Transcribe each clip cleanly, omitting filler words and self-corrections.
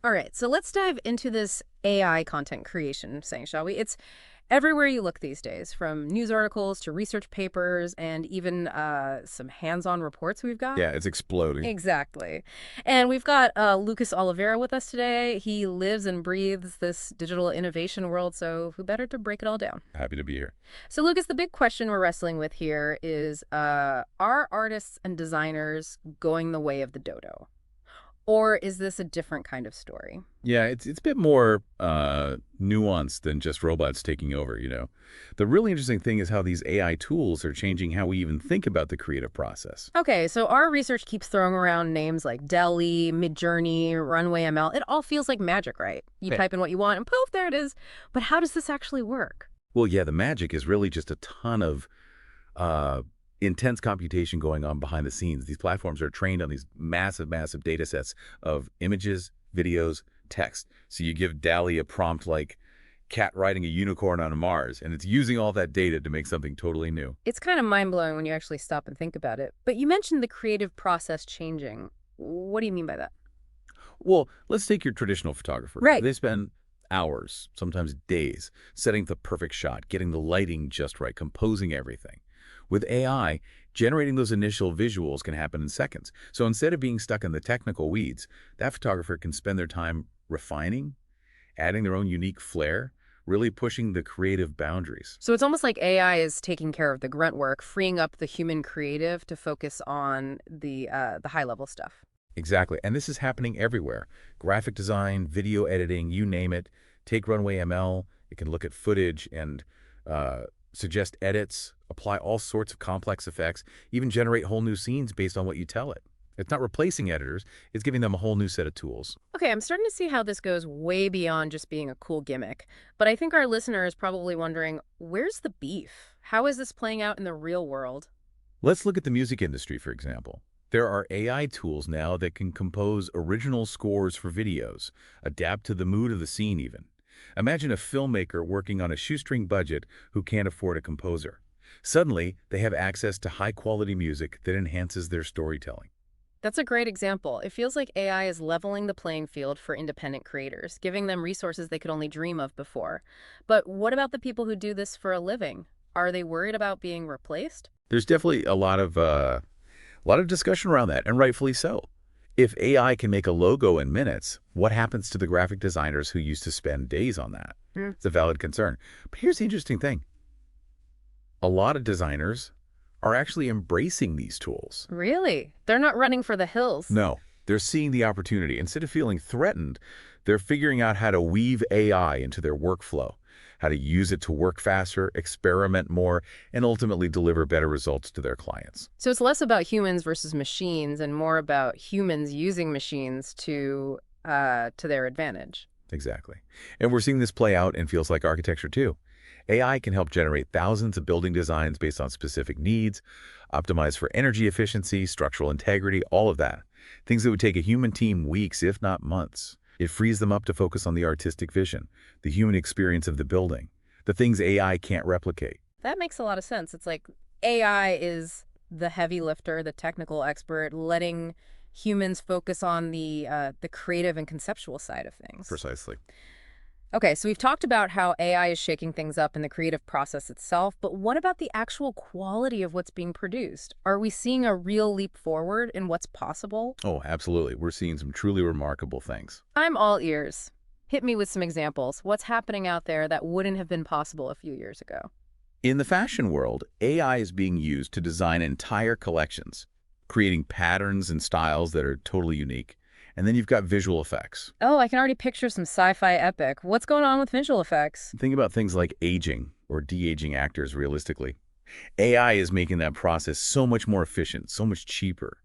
All right, so let's dive into this AI content creation thing, shall we? It's everywhere you look these days, from news articles to research papers and even some hands-on reports we've got. Yeah, it's exploding. Exactly. And we've got Lucas Oliveira with us today. He lives and breathes this digital innovation world, so who better to break it all down? Happy to be here. So, Lucas, the big question we're wrestling with here is are artists and designers going the way of the dodo? Or is this a different kind of story? Yeah, it's a bit more nuanced than just robots taking over. The really interesting thing is how these AI tools are changing how we even think about the creative process. Okay, so our research keeps throwing around names like DALL-E, Midjourney, RunwayML. It all feels like magic, right? You Right. type in what you want and poof, there it is. But how does this actually work? Well, yeah, the magic is really just a ton of uh, intense computation going on behind the scenes. These platforms are trained on these massive, massive data sets of images, videos, text. So you give DALL-E a prompt like cat riding a unicorn on Mars, and it's using all that data to make something totally new. It's kind of mind-blowing when you actually stop and think about it. But you mentioned the creative process changing. What do you mean by that? Well, let's take your traditional photographer. Right. They spend hours, sometimes days, setting the perfect shot, getting the lighting just right, composing everything. With AI, generating those initial visuals can happen in seconds. So instead of being stuck in the technical weeds, that photographer can spend their time refining, adding their own unique flair, really pushing the creative boundaries. So it's almost like AI is taking care of the grunt work, freeing up the human creative to focus on the high-level stuff. Exactly. And this is happening everywhere. Graphic design, video editing, you name it. Take RunwayML. It can look at footage and suggest edits, apply all sorts of complex effects, even generate whole new scenes based on what you tell it. It's not replacing editors. It's giving them a whole new set of tools. Okay, I'm starting to see how this goes way beyond just being a cool gimmick. But I think our listener is probably wondering, where's the beef? How is this playing out in the real world? Let's look at the music industry, for example. There are AI tools now that can compose original scores for videos, adapt to the mood of the scene even. Imagine a filmmaker working on a shoestring budget who can't afford a composer. Suddenly, they have access to high-quality music that enhances their storytelling. That's a great example. It feels like AI is leveling the playing field for independent creators, giving them resources they could only dream of before. But what about the people who do this for a living? Are they worried about being replaced? There's definitely a lot of discussion around that, and rightfully so. If AI can make a logo in minutes, what happens to the graphic designers who used to spend days on that? Hmm. It's a valid concern. But here's the interesting thing. A lot of designers are actually embracing these tools. Really? They're not running for the hills. No, they're seeing the opportunity. Instead of feeling threatened, they're figuring out how to weave AI into their workflow, how to use it to work faster, experiment more, and ultimately deliver better results to their clients. So it's less about humans versus machines and more about humans using machines to their advantage. Exactly. And we're seeing this play out in fields like architecture too. AI can help generate thousands of building designs based on specific needs, optimize for energy efficiency, structural integrity, all of that. Things that would take a human team weeks, if not months. It frees them up to focus on the artistic vision, the human experience of the building, the things AI can't replicate. That makes a lot of sense. It's like AI is the heavy lifter, the technical expert, letting humans focus on the creative and conceptual side of things. Precisely. Okay, so we've talked about how AI is shaking things up in the creative process itself, but what about the actual quality of what's being produced? Are we seeing a real leap forward in what's possible? Oh, absolutely. We're seeing some truly remarkable things. I'm all ears. Hit me with some examples. What's happening out there that wouldn't have been possible a few years ago? In the fashion world, AI is being used to design entire collections, creating patterns and styles that are totally unique. And then you've got visual effects. Oh, I can already picture some sci-fi epic. What's going on with visual effects? Think about things like aging or de-aging actors realistically. AI is making that process so much more efficient, so much cheaper.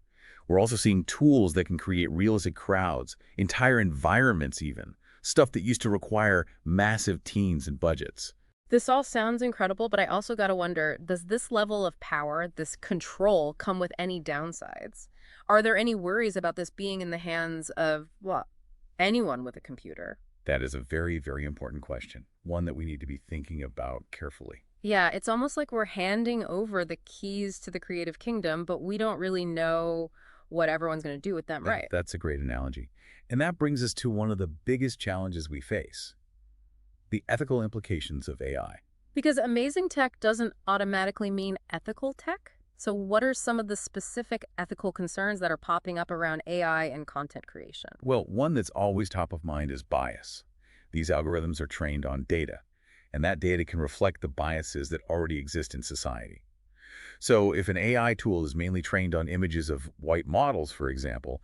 We're also seeing tools that can create realistic crowds, entire environments even, stuff that used to require massive teams and budgets. This all sounds incredible, but I also got to wonder, does this level of power, this control, come with any downsides? Are there any worries about this being in the hands of, well, anyone with a computer? That is a very, very important question, one that we need to be thinking about carefully. Yeah, it's almost like we're handing over the keys to the creative kingdom, but we don't really know what everyone's going to do with them, right? That's a great analogy. And that brings us to one of the biggest challenges we face, the ethical implications of AI. Because amazing tech doesn't automatically mean ethical tech. So what are some of the specific ethical concerns that are popping up around AI and content creation? Well, one that's always top of mind is bias. These algorithms are trained on data, and that data can reflect the biases that already exist in society. So if an AI tool is mainly trained on images of white models, for example,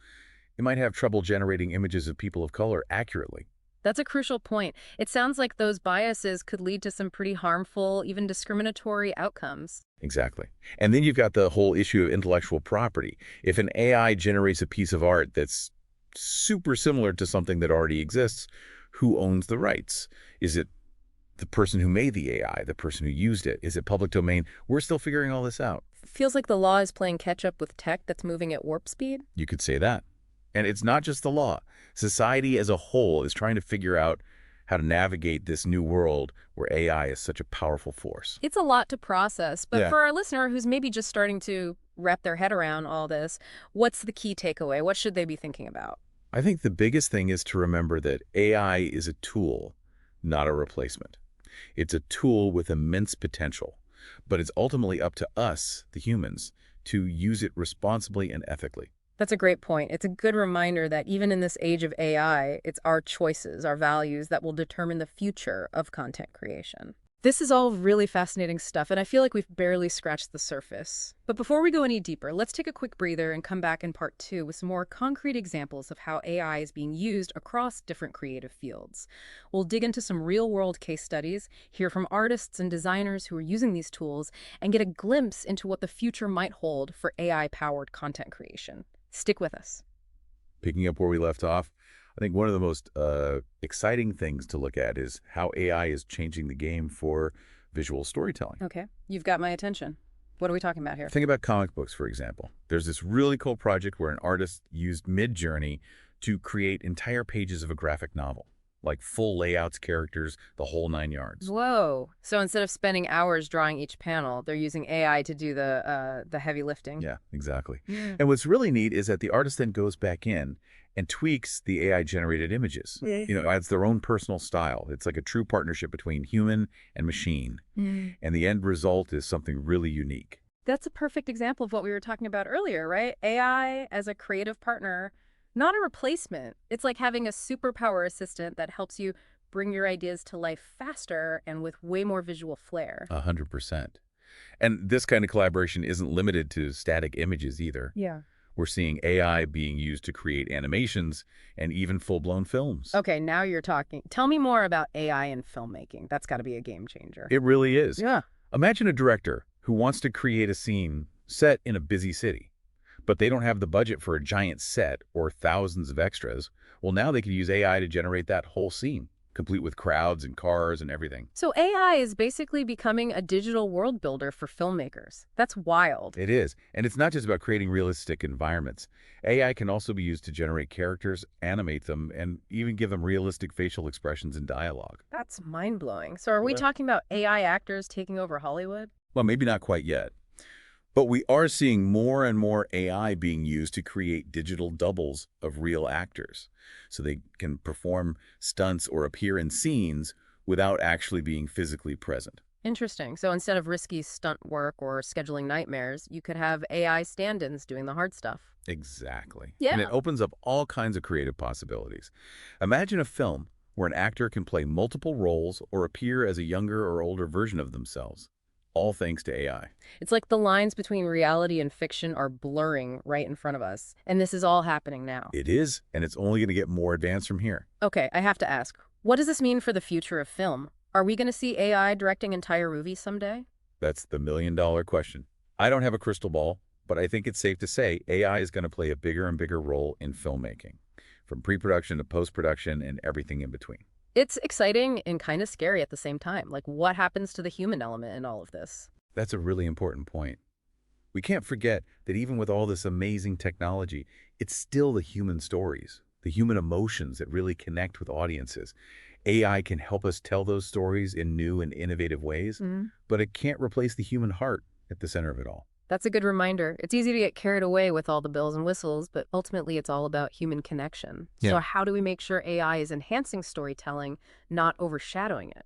it might have trouble generating images of people of color accurately. That's a crucial point. It sounds like those biases could lead to some pretty harmful, even discriminatory outcomes. Exactly. And then you've got the whole issue of intellectual property. If an AI generates a piece of art that's super similar to something that already exists, who owns the rights? Is it the person who made the AI, the person who used it? Is it public domain? We're still figuring all this out. Feels like the law is playing catch up with tech that's moving at warp speed. You could say that. And it's not just the law. Society as a whole is trying to figure out how to navigate this new world where AI is such a powerful force. It's a lot to process, but Yeah. for our listener who's maybe just starting to wrap their head around all this, what's the key takeaway? What should they be thinking about? I think the biggest thing is to remember that AI is a tool, not a replacement. It's a tool with immense potential, but it's ultimately up to us, the humans, to use it responsibly and ethically. That's a great point. It's a good reminder that even in this age of AI, it's our choices, our values that will determine the future of content creation. This is all really fascinating stuff, and I feel like we've barely scratched the surface. But before we go any deeper, let's take a quick breather and come back in part 2 with some more concrete examples of how AI is being used across different creative fields. We'll dig into some real-world case studies, hear from artists and designers who are using these tools, and get a glimpse into what the future might hold for AI-powered content creation. Stick with us. Picking up where we left off, I think one of the most exciting things to look at is how AI is changing the game for visual storytelling. Okay, you've got my attention. What are we talking about here? Think about comic books, for example. There's this really cool project where an artist used Midjourney to create entire pages of a graphic novel, like full layouts, characters, the whole 9 yards. Whoa. So instead of spending hours drawing each panel, they're using AI to do the heavy lifting. Yeah, exactly. Mm. And what's really neat is that the artist then goes back in and tweaks the AI-generated images. Adds their own personal style. It's like a true partnership between human and machine. Mm. And the end result is something really unique. That's a perfect example of what we were talking about earlier, right? AI as a creative partner, not a replacement. It's like having a superpower assistant that helps you bring your ideas to life faster and with way more visual flair. 100%. And this kind of collaboration isn't limited to static images either. Yeah. We're seeing AI being used to create animations and even full-blown films. Okay, now you're talking. Tell me more about AI in filmmaking. That's got to be a game changer. It really is. Yeah. Imagine a director who wants to create a scene set in a busy city, but they don't have the budget for a giant set or thousands of extras. Well, now they can use AI to generate that whole scene, complete with crowds and cars and everything. So AI is basically becoming a digital world builder for filmmakers. That's wild. It is. And it's not just about creating realistic environments. AI can also be used to generate characters, animate them, and even give them realistic facial expressions and dialogue. That's mind-blowing. So are we Yeah. talking about AI actors taking over Hollywood? Well, maybe not quite yet. But we are seeing more and more AI being used to create digital doubles of real actors. So they can perform stunts or appear in scenes without actually being physically present. Interesting. So instead of risky stunt work or scheduling nightmares, you could have AI stand-ins doing the hard stuff. Exactly. Yeah. And it opens up all kinds of creative possibilities. Imagine a film where an actor can play multiple roles or appear as a younger or older version of themselves, all thanks to AI. It's like the lines between reality and fiction are blurring right in front of us. And this is all happening now. It is, and it's only going to get more advanced from here. Okay, I have to ask, what does this mean for the future of film? Are we going to see AI directing entire movies someday? That's the million-dollar question. I don't have a crystal ball, but I think it's safe to say AI is going to play a bigger and bigger role in filmmaking, from pre-production to post-production and everything in between. It's exciting and kind of scary at the same time. Like, what happens to the human element in all of this? That's a really important point. We can't forget that even with all this amazing technology, it's still the human stories, the human emotions that really connect with audiences. AI can help us tell those stories in new and innovative ways, but it can't replace the human heart at the center of it all. That's a good reminder. It's easy to get carried away with all the bells and whistles, but ultimately it's all about human connection. Yeah. So how do we make sure AI is enhancing storytelling, not overshadowing it?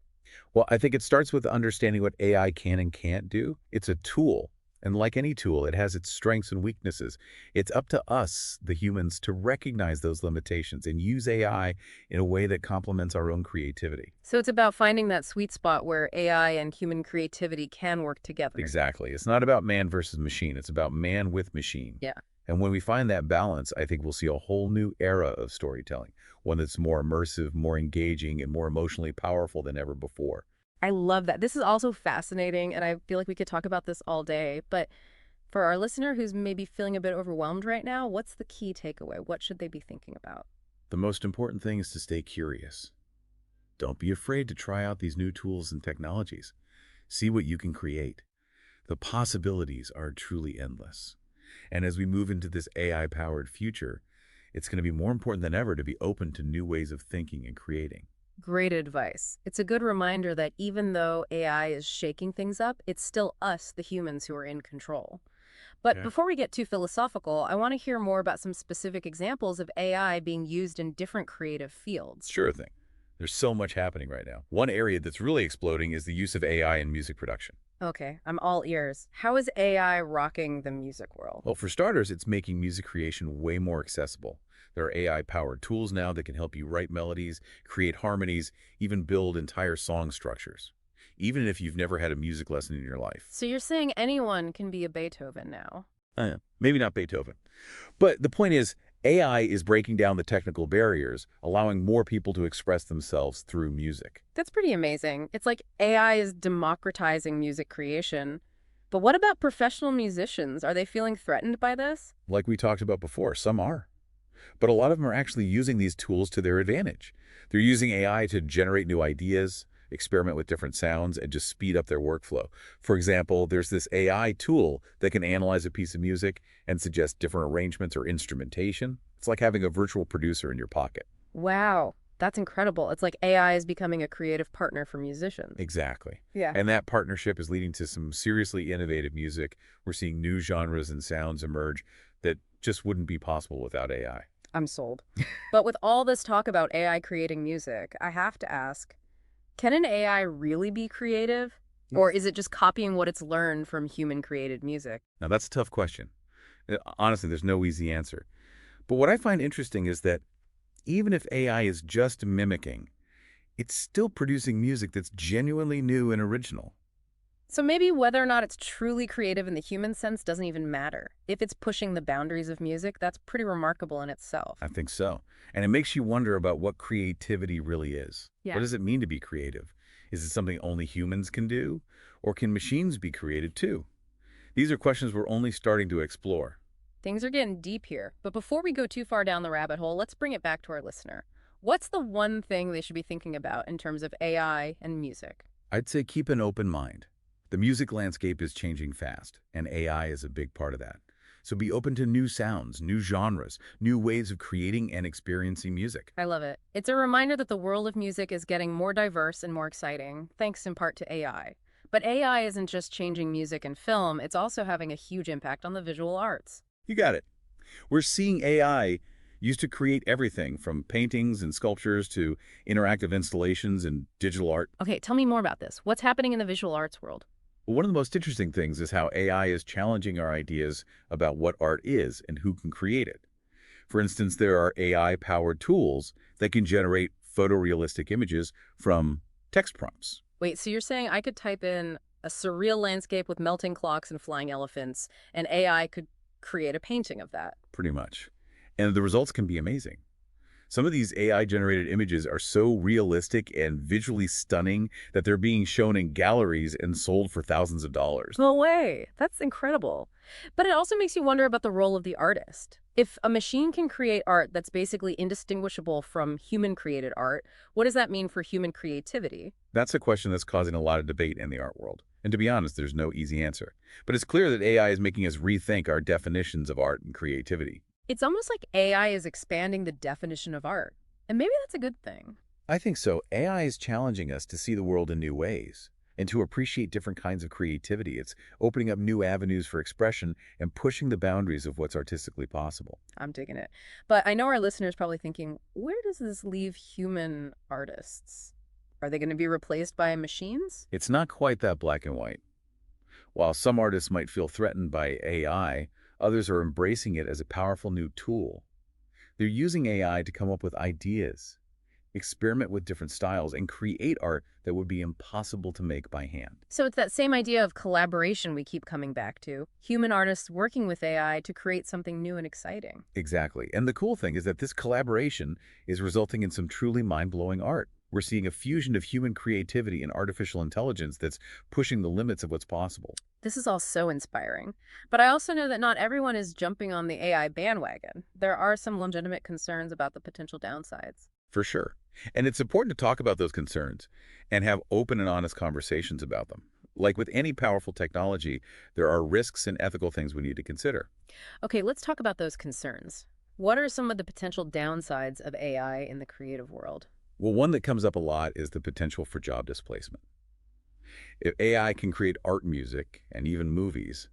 Well, I think it starts with understanding what AI can and can't do. It's a tool. And like any tool, it has its strengths and weaknesses. It's up to us, the humans, to recognize those limitations and use AI in a way that complements our own creativity. So it's about finding that sweet spot where AI and human creativity can work together. Exactly. It's not about man versus machine. It's about man with machine. Yeah. And when we find that balance, I think we'll see a whole new era of storytelling, one that's more immersive, more engaging, and more emotionally powerful than ever before. I love that. This is also fascinating, and I feel like we could talk about this all day. But for our listener who's maybe feeling a bit overwhelmed right now, what's the key takeaway? What should they be thinking about? The most important thing is to stay curious. Don't be afraid to try out these new tools and technologies. See what you can create. The possibilities are truly endless. And as we move into this AI-powered future, it's going to be more important than ever to be open to new ways of thinking and creating. Great advice. It's a good reminder that even though AI is shaking things up, it's still us, the humans, who are in control. But Yeah. before we get too philosophical, I want to hear more about some specific examples of AI being used in different creative fields. Sure thing. There's so much happening right now. One area that's really exploding is the use of AI in music production. Okay, I'm all ears. How is AI rocking the music world? Well, for starters, it's making music creation way more accessible. There are AI-powered tools now that can help you write melodies, create harmonies, even build entire song structures, even if you've never had a music lesson in your life. So you're saying anyone can be a Beethoven now? Maybe not Beethoven. But the point is, AI is breaking down the technical barriers, allowing more people to express themselves through music. That's pretty amazing. It's like AI is democratizing music creation. But what about professional musicians? Are they feeling threatened by this? Like we talked about before, some are. But a lot of them are actually using these tools to their advantage. They're using AI to generate new ideas, experiment with different sounds, and just speed up their workflow. For example, there's this AI tool that can analyze a piece of music and suggest different arrangements or instrumentation. It's like having a virtual producer in your pocket. Wow, that's incredible. It's like AI is becoming a creative partner for musicians. Exactly. Yeah. And that partnership is leading to some seriously innovative music. We're seeing new genres and sounds emerge that just wouldn't be possible without AI. I'm sold. But with all this talk about AI creating music, I have to ask, can an AI really be creative? Or is it just copying what it's learned from human created music? Now, that's a tough question. Honestly, there's no easy answer. But what I find interesting is that even if AI is just mimicking, it's still producing music that's genuinely new and original. So maybe whether or not it's truly creative in the human sense doesn't even matter. If it's pushing the boundaries of music, that's pretty remarkable in itself. I think so. And it makes you wonder about what creativity really is. Yeah. What does it mean to be creative? Is it something only humans can do? Or can machines be creative too? These are questions we're only starting to explore. Things are getting deep here. But before we go too far down the rabbit hole, let's bring it back to our listener. What's the one thing they should be thinking about in terms of AI and music? I'd say keep an open mind. The music landscape is changing fast, and AI is a big part of that. So be open to new sounds, new genres, new ways of creating and experiencing music. I love it. It's a reminder that the world of music is getting more diverse and more exciting, thanks in part to AI. But AI isn't just changing music and film, it's also having a huge impact on the visual arts. You got it. We're seeing AI used to create everything from paintings and sculptures to interactive installations and digital art. Okay, tell me more about this. What's happening in the visual arts world? One of the most interesting things is how AI is challenging our ideas about what art is and who can create it. For instance, there are AI-powered tools that can generate photorealistic images from text prompts. Wait, so you're saying I could type in a surreal landscape with melting clocks and flying elephants, and AI could create a painting of that? Pretty much. And the results can be amazing. Some of these AI-generated images are so realistic and visually stunning that they're being shown in galleries and sold for thousands of dollars. No way. That's incredible. But it also makes you wonder about the role of the artist. If a machine can create art that's basically indistinguishable from human-created art, what does that mean for human creativity? That's a question that's causing a lot of debate in the art world. And to be honest, there's no easy answer. But it's clear that AI is making us rethink our definitions of art and creativity. It's almost like AI is expanding the definition of art. And maybe that's a good thing. I think so. AI is challenging us to see the world in new ways. and to appreciate different kinds of creativity. It's opening up new avenues for expression and pushing the boundaries of what's artistically possible. I'm digging it. But I know our listeners probably thinking, where does this leave human artists? Are they going to be replaced by machines? It's not quite that black and white. While some artists might feel threatened by AI, others are embracing it as a powerful new tool. They're using AI to come up with ideas, experiment with different styles, and create art that would be impossible to make by hand. So it's that same idea of collaboration we keep coming back to. Human artists working with AI to create something new and exciting. Exactly. And the cool thing is that this collaboration is resulting in some truly mind-blowing art. We're seeing a fusion of human creativity and artificial intelligence that's pushing the limits of what's possible. This is all so inspiring. But I also know that not everyone is jumping on the AI bandwagon. There are some legitimate concerns about the potential downsides. For sure. And it's important to talk about those concerns and have open and honest conversations about them. Like with any powerful technology, there are risks and ethical things we need to consider. Okay, let's talk about those concerns. What are some of the potential downsides of AI in the creative world? Well, one that comes up a lot is the potential for job displacement. If AI can create art, music, and even movies,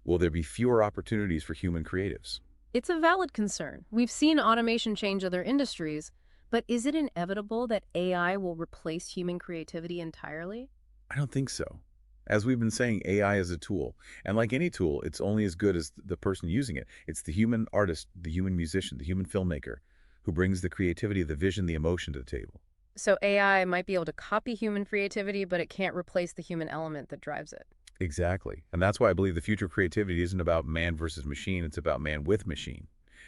will there be fewer opportunities for human creatives? It's a valid concern. We've seen automation change other industries, but is it inevitable that AI will replace human creativity entirely? I don't think so. As we've been saying, AI is a tool. And like any tool, it's only as good as the person using it. It's the human artist, the human musician, the human filmmaker who brings the creativity, the vision, the emotion to the table. So AI might be able to copy human creativity, but it can't replace the human element that drives it. Exactly. And that's why I believe the future of creativity isn't about man versus machine. It's about man with machine.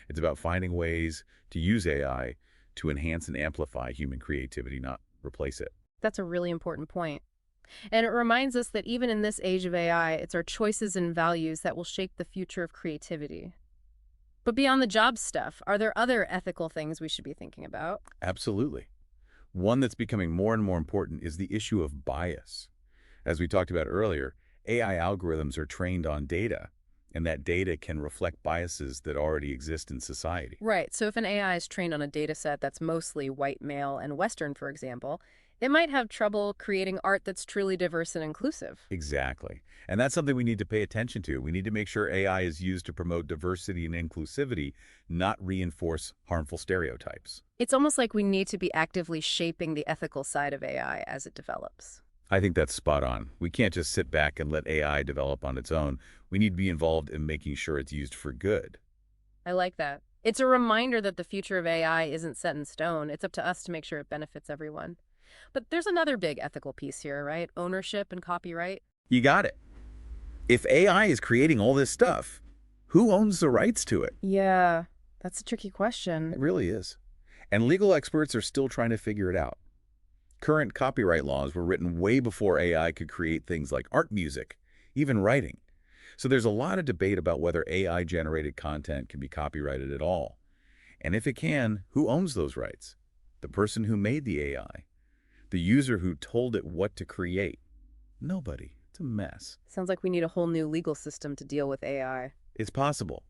It's about finding ways to use AI to enhance and amplify human creativity, not replace it. That's a really important point. And it reminds us that even in this age of AI, it's our choices and values that will shape the future of creativity. But beyond the job stuff, are there other ethical things we should be thinking about? Absolutely. One that's becoming more and more important is the issue of bias. As we talked about earlier, AI algorithms are trained on data, and that data can reflect biases that already exist in society. Right, so if an AI is trained on a data set that's mostly white, male, and Western, for example, it might have trouble creating art that's truly diverse and inclusive. Exactly. And that's something we need to pay attention to. We need to make sure AI is used to promote diversity and inclusivity, not reinforce harmful stereotypes. It's almost like we need to be actively shaping the ethical side of AI as it develops. I think that's spot on. We can't just sit back and let AI develop on its own. We need to be involved in making sure it's used for good. I like that. It's a reminder that the future of AI isn't set in stone. It's up to us to make sure it benefits everyone. But there's another big ethical piece here, right? Ownership and copyright. You got it. If AI is creating all this stuff, who owns the rights to it? Yeah, that's a tricky question. It really is. And legal experts are still trying to figure it out. Current copyright laws were written way before AI could create things like art, music, even writing. So there's a lot of debate about whether AI-generated content can be copyrighted at all. And if it can, who owns those rights? The person who made the AI? The user who told it what to create? Nobody. It's a mess. Sounds like we need a whole new legal system to deal with AI. It's possible.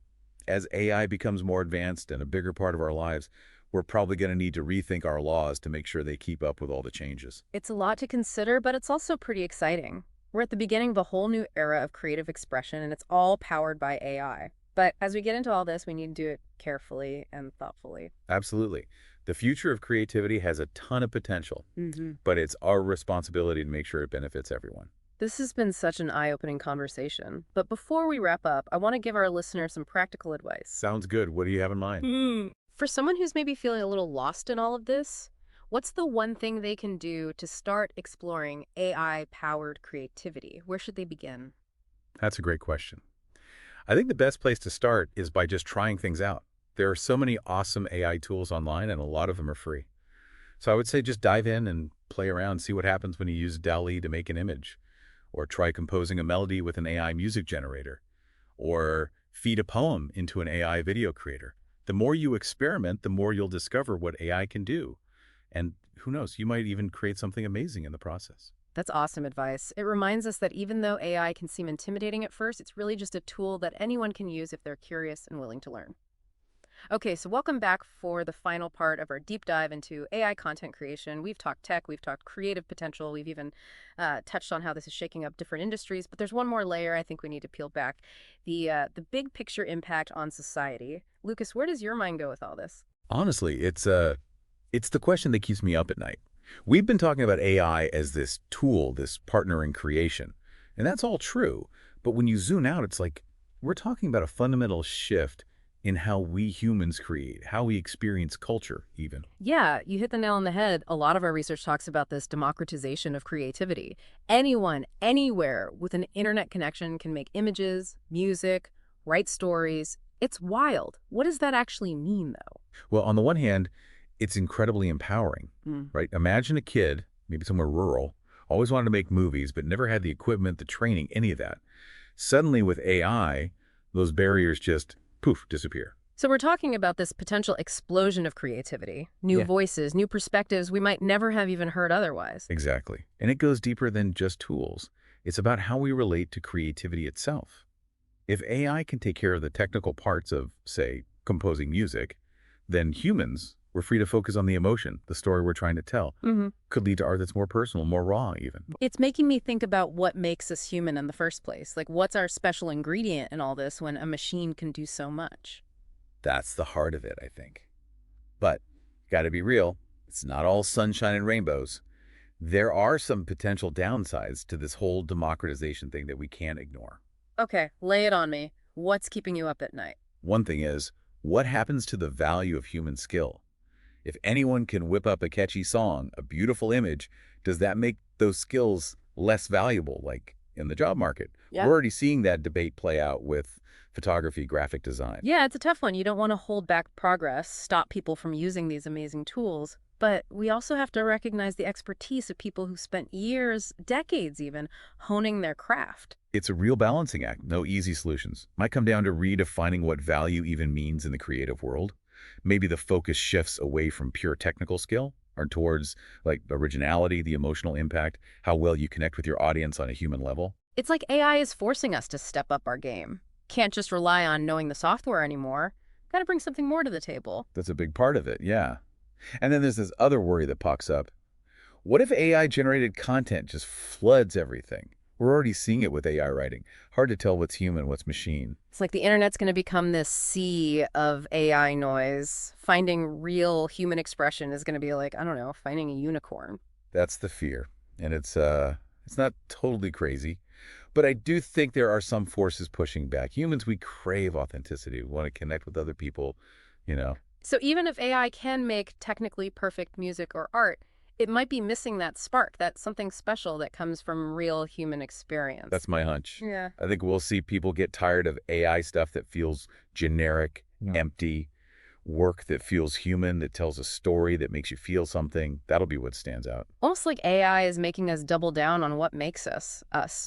As AI becomes more advanced and a bigger part of our lives, we're probably going to need to rethink our laws to make sure they keep up with all the changes. It's a lot to consider, but it's also pretty exciting. We're at the beginning of a whole new era of creative expression, and it's all powered by AI. But as we get into all this, we need to do it carefully and thoughtfully. Absolutely. The future of creativity has a ton of potential, but it's our responsibility to make sure it benefits everyone. This has been such an eye-opening conversation. But before we wrap up, I want to give our listeners some practical advice. Sounds good. What do you have in mind? For someone who's maybe feeling a little lost in all of this, what's the one thing they can do to start exploring AI-powered creativity? Where should they begin? That's a great question. I think the best place to start is by just trying things out. There are so many awesome AI tools online, and a lot of them are free. So I would say just dive in and play around, see what happens when you use DALL-E to make an image, or try composing a melody with an AI music generator, or feed a poem into an AI video creator. The more you experiment, the more you'll discover what AI can do. And who knows, you might even create something amazing in the process. That's awesome advice. It reminds us that even though AI can seem intimidating at first, it's really just a tool that anyone can use if they're curious and willing to learn. Okay, so welcome back for the final part of our deep dive into AI content creation. We've talked tech, we've talked creative potential, we've even touched on how this is shaking up different industries. But there's one more layer I think we need to peel back: the big picture impact on society. Lucas, where does your mind go with all this? Honestly, it's the question that keeps me up at night. We've been talking about AI as this tool, this partner in creation, and that's all true. But when you zoom out, it's like we're talking about a fundamental shift in how we humans create, how we experience culture, even. Yeah, you hit the nail on the head. A lot of our research talks about this democratization of creativity. Anyone, anywhere with an internet connection can make images, music, write stories. It's wild. What does that actually mean, though? Well, on the one hand, it's incredibly empowering, Mm. right? Imagine a kid, maybe somewhere rural, always wanted to make movies, but never had the equipment, the training, any of that. Suddenly with AI, those barriers just, poof, disappear. So we're talking about this potential explosion of creativity, new Yeah. voices, new perspectives we might never have even heard otherwise. Exactly. And it goes deeper than just tools. It's about how we relate to creativity itself. If AI can take care of the technical parts of, say, composing music, then humans, we're free to focus on the emotion, the story we're trying to tell. Hmm. Could lead to art that's more personal, more raw even. It's making me think about what makes us human in the first place. Like, what's our special ingredient in all this when a machine can do so much? That's the heart of it, I think. But, gotta be real, it's not all sunshine and rainbows. There are some potential downsides to this whole democratization thing that we can't ignore. Okay, lay it on me. What's keeping you up at night? One thing is, what happens to the value of human skill? If anyone can whip up a catchy song, a beautiful image, does that make those skills less valuable, like in the job market? Yeah. We're already seeing that debate play out with photography, graphic design. Yeah, it's a tough one. You don't want to hold back progress, stop people from using these amazing tools. But we also have to recognize the expertise of people who spent years, decades even, honing their craft. It's a real balancing act, no easy solutions. Might come down to redefining what value even means in the creative world. Maybe the focus shifts away from pure technical skill or towards like originality, the emotional impact, how well you connect with your audience on a human level. It's like AI is forcing us to step up our game. Can't just rely on knowing the software anymore. Got to bring something more to the table. That's a big part of it, yeah. And then there's this other worry that pops up. What if AI-generated content just floods everything? We're already seeing it with AI writing. Hard to tell what's human, what's machine. It's like the internet's going to become this sea of AI noise. Finding real human expression is going to be like, I don't know, finding a unicorn. That's the fear. And it's not totally crazy. But I do think there are some forces pushing back. Humans, we crave authenticity. We want to connect with other people, you know. So even if AI can make technically perfect music or art, it might be missing that spark, that something special that comes from real human experience. That's my hunch. Yeah. I think we'll see people get tired of AI stuff that feels generic, Yeah. empty, work that feels human, that tells a story, that makes you feel something. That'll be what stands out. Almost like AI is making us double down on what makes us,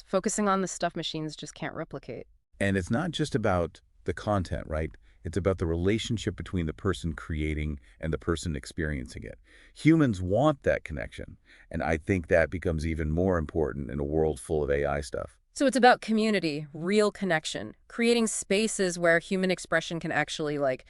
focusing on the stuff machines just can't replicate. And it's not just about the content, right? It's about the relationship between the person creating and the person experiencing it. Humans want that connection, and I think that becomes even more important in a world full of AI stuff. So it's about community, real connection, creating spaces where human expression can actually, like,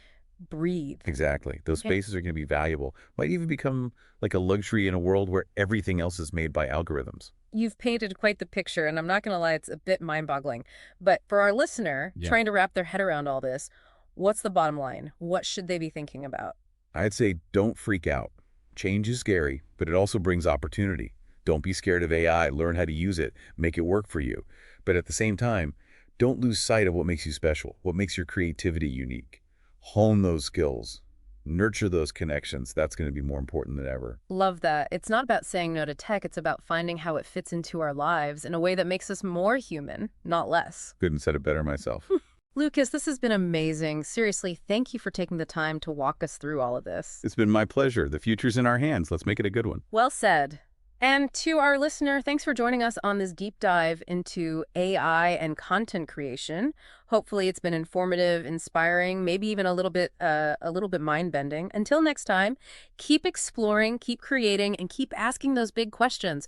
breathe. Exactly. Those Okay. spaces are going to be valuable. Might even become like a luxury in a world where everything else is made by algorithms. You've painted quite the picture, and I'm not going to lie, it's a bit mind-boggling. But for our listener, Yeah. trying to wrap their head around all this, what's the bottom line? What should they be thinking about? I'd say don't freak out. Change is scary, but it also brings opportunity. Don't be scared of AI. Learn how to use it. Make it work for you. But at the same time, don't lose sight of what makes you special, what makes your creativity unique. Hone those skills. Nurture those connections. That's going to be more important than ever. Love that. It's not about saying no to tech, it's about finding how it fits into our lives in a way that makes us more human, not less. Couldn't said it better myself. Lucas, this has been amazing. Seriously, thank you for taking the time to walk us through all of this. It's been my pleasure. The future's in our hands. Let's make it a good one. Well said. And to our listener, thanks for joining us on this deep dive into AI and content creation. Hopefully it's been informative, inspiring, maybe even a little bit mind-bending. Until next time, keep exploring, keep creating, and keep asking those big questions.